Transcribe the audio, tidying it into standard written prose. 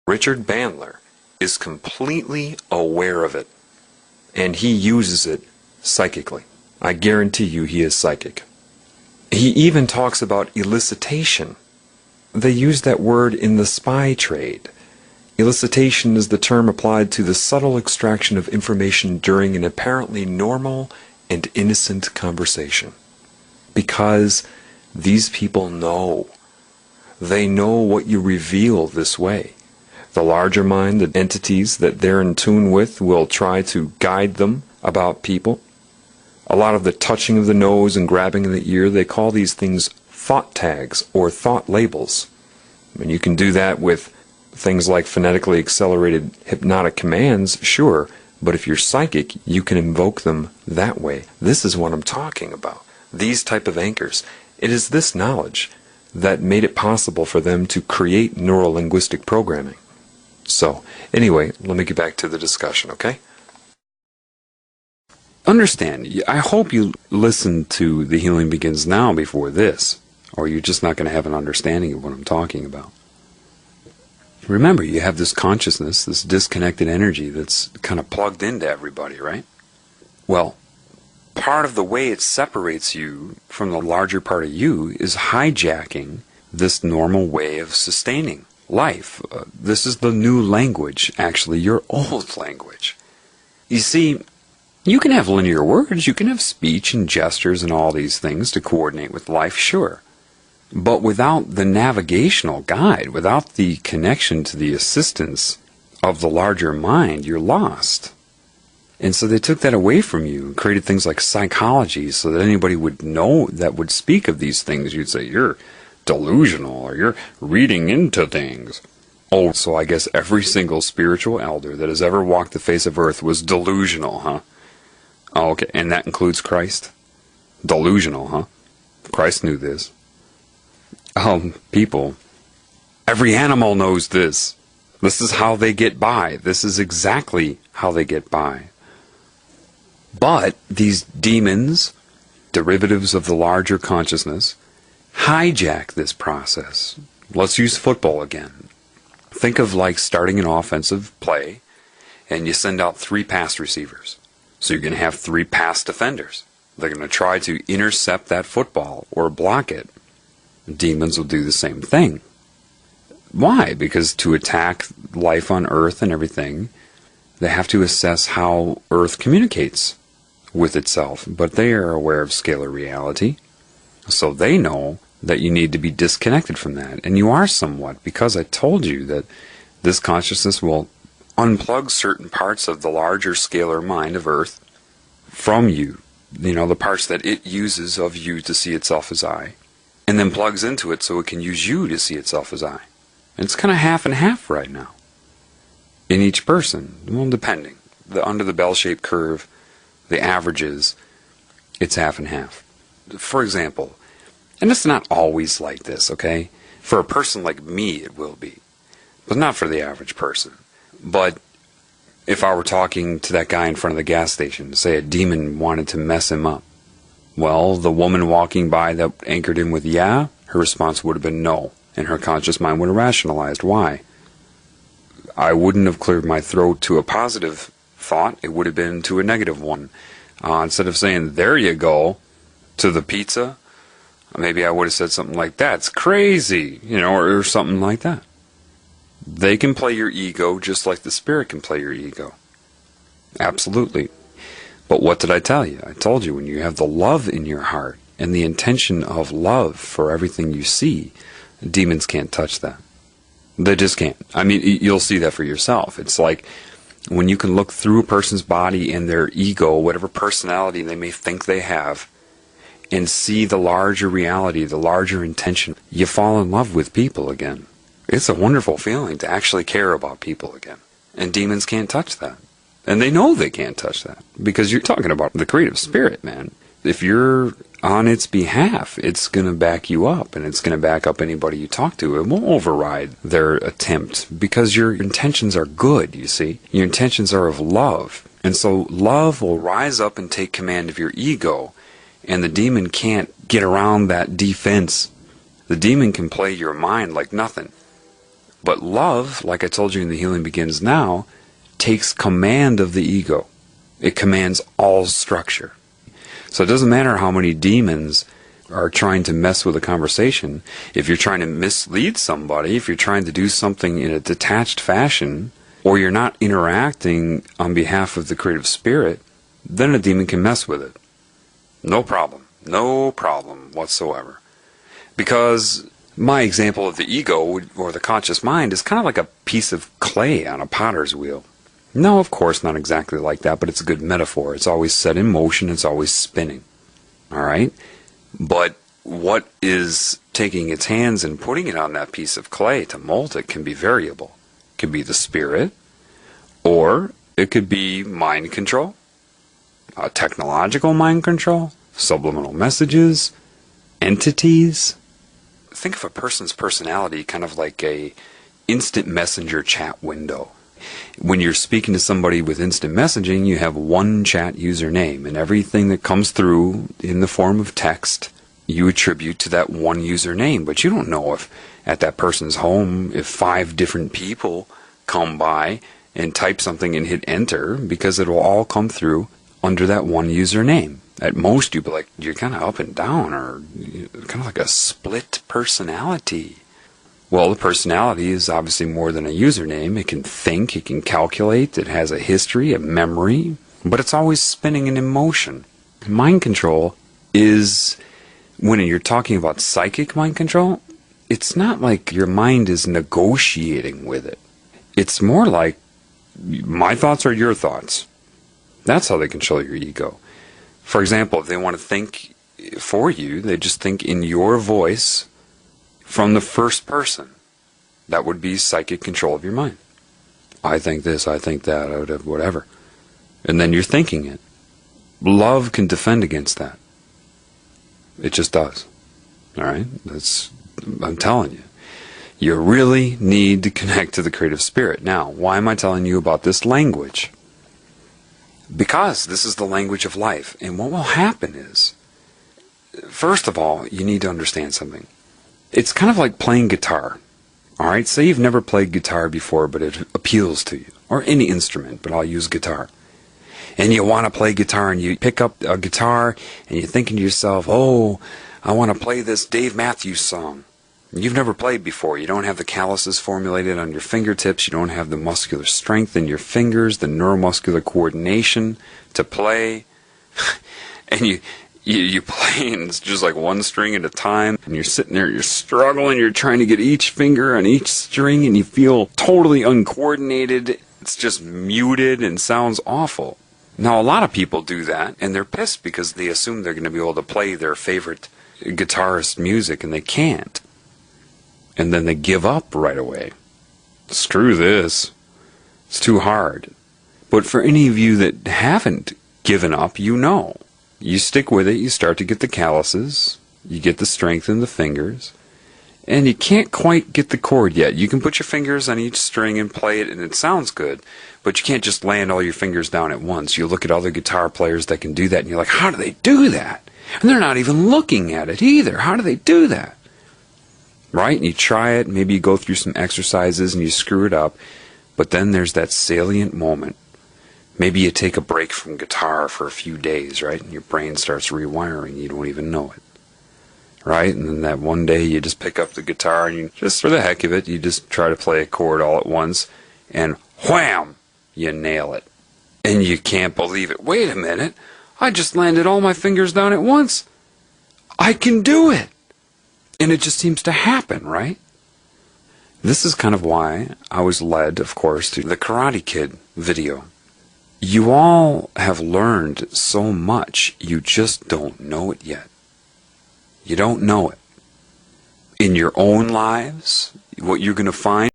Richard Bandler is completely aware of it, and he uses it psychically. I guarantee you he is psychic. He even talks about elicitation. They use that word in the spy trade. Elicitation is the term applied to the subtle extraction of information during an apparently normal and innocent conversation. Because these people know. They know what you reveal this way. The larger mind, the entities that they're in tune with, will try to guide them about people. A lot of the touching of the nose and grabbing of the ear, they call these things thought tags or thought labels. And you can do that with things like phonetically accelerated hypnotic commands, sure, but if you're psychic, you can invoke them that way. This is what I'm talking about. These type of anchors. It is this knowledge that made it possible for them to create neuro-linguistic programming. So, anyway, let me get back to the discussion, okay? Understand, I hope you listened to The Healing Begins Now before this, or you're just not going to have an understanding of what I'm talking about. Remember, you have this consciousness, this disconnected energy that's kind of plugged into everybody, right? Well, part of the way it separates you from the larger part of you is hijacking this normal way of sustaining life. This is the new language, actually, your old language. You see, you can have linear words, you can have speech and gestures and all these things to coordinate with life, sure. But without the navigational guide, without the connection to the assistance of the larger mind, you're lost. And so they took that away from you and created things like psychology so that anybody would know that would speak of these things. You'd say, you're delusional, or you're reading into things. Oh, so I guess every single spiritual elder that has ever walked the face of earth was delusional, huh? Oh, okay, and that includes Christ? Delusional, huh? Christ knew this. People, every animal knows this. This is how they get by. This is exactly how they get by. But these demons, derivatives of the larger consciousness, hijack this process. Let's use football again. Think of like starting an offensive play, and you send out 3 pass receivers. So you're going to have 3 pass defenders. They're going to try to intercept that football or block it. Demons will do the same thing. Why? Because to attack life on Earth and everything, they have to assess how Earth communicates with itself. But they are aware of scalar reality, so they know that you need to be disconnected from that. And you are somewhat, because I told you that this consciousness will unplug certain parts of the larger scalar mind of Earth from you. You know, the parts that it uses of you to see itself as I. And then plugs into it so it can use you to see itself as I. And it's kind of half and half right now. In each person. Well, depending. Under the bell-shaped curve, the averages, it's half and half. For example, and it's not always like this, okay? For a person like me, it will be. But not for the average person. But if I were talking to that guy in front of the gas station, say a demon wanted to mess him up, well, the woman walking by that anchored him with yeah, her response would have been no, and her conscious mind would have rationalized why. I wouldn't have cleared my throat to a positive thought, it would have been to a negative one. Instead of saying, there you go, to the pizza, maybe I would have said something like, that's crazy, you know, or something like that. They can play your ego just like the spirit can play your ego. Absolutely. But what did I tell you? I told you when you have the love in your heart and the intention of love for everything you see, demons can't touch that. They just can't. I mean, you'll see that for yourself. It's like when you can look through a person's body and their ego, whatever personality they may think they have, and see the larger reality, the larger intention, you fall in love with people again. It's a wonderful feeling to actually care about people again. And demons can't touch that. And they know they can't touch that. Because you're talking about the creative spirit, man. If you're on its behalf, it's going to back you up. And it's going to back up anybody you talk to. It won't override their attempt. Because your intentions are good, you see. Your intentions are of love. And so love will rise up and take command of your ego. And the demon can't get around that defense. The demon can play your mind like nothing. But love, like I told you in The Healing Begins Now, takes command of the ego. It commands all structure. So it doesn't matter how many demons are trying to mess with a conversation. If you're trying to mislead somebody, if you're trying to do something in a detached fashion, or you're not interacting on behalf of the creative spirit, then a demon can mess with it. No problem. No problem whatsoever. Because my example of the ego, or the conscious mind, is kind of like a piece of clay on a potter's wheel. No, of course, not exactly like that, but it's a good metaphor. It's always set in motion. It's always spinning. All right? But what is taking its hands and putting it on that piece of clay to mold it can be variable. It could be the spirit, or it could be mind control, technological mind control, subliminal messages, entities. Think of a person's personality kind of like a instant messenger chat window. When you're speaking to somebody with instant messaging, you have one chat username, and everything that comes through in the form of text, you attribute to that one username. But you don't know if at that person's home, if 5 different people come by and type something and hit enter, because it will all come through under that one username. At most, you'd be like, you're kind of up and down, or kind of like a split personality. Well, the personality is obviously more than a username. It can think, it can calculate, it has a history, a memory, but it's always spinning and in motion. Mind control is, when you're talking about psychic mind control, it's not like your mind is negotiating with it. It's more like, my thoughts are your thoughts. That's how they control your ego. For example, if they want to think for you, they just think in your voice from the first person. That would be psychic control of your mind. I think this, I think that, whatever. And then you're thinking it. Love can defend against that. It just does. All right? I'm telling you. You really need to connect to the creative spirit. Now, why am I telling you about this language? Because this is the language of life. And what will happen is, first of all, you need to understand something. It's kind of like playing guitar. All right? Say you've never played guitar before, but it appeals to you. Or any instrument, but I'll use guitar. And you want to play guitar, and you pick up a guitar, and you're thinking to yourself, oh, I want to play this Dave Matthews song. You've never played before. You don't have the calluses formulated on your fingertips. You don't have the muscular strength in your fingers, the neuromuscular coordination to play. And you play, and it's just like one string at a time. And you're sitting there, you're struggling, you're trying to get each finger on each string, and you feel totally uncoordinated. It's just muted and sounds awful. Now, a lot of people do that, and they're pissed because they assume they're going to be able to play their favorite guitarist music, and they can't. And then they give up right away. Screw this. It's too hard. But for any of you that haven't given up, you know. You stick with it, you start to get the calluses, you get the strength in the fingers, and you can't quite get the chord yet. You can put your fingers on each string and play it, and it sounds good, but you can't just land all your fingers down at once. You look at other guitar players that can do that, and you're like, how do they do that? And they're not even looking at it either. How do they do that? Right? And you try it, maybe you go through some exercises and you screw it up, but then there's that salient moment. Maybe you take a break from guitar for a few days, right? And your brain starts rewiring. You don't even know it. Right? And then that one day you just pick up the guitar and you just, for the heck of it, you just try to play a chord all at once, and wham! You nail it. And you can't believe it. Wait a minute. I just landed all my fingers down at once. I can do it. And it just seems to happen, right? This is kind of why I was led, of course, to the Karate Kid video. You all have learned so much, you just don't know it yet. You don't know it. In your own lives, what you're going to find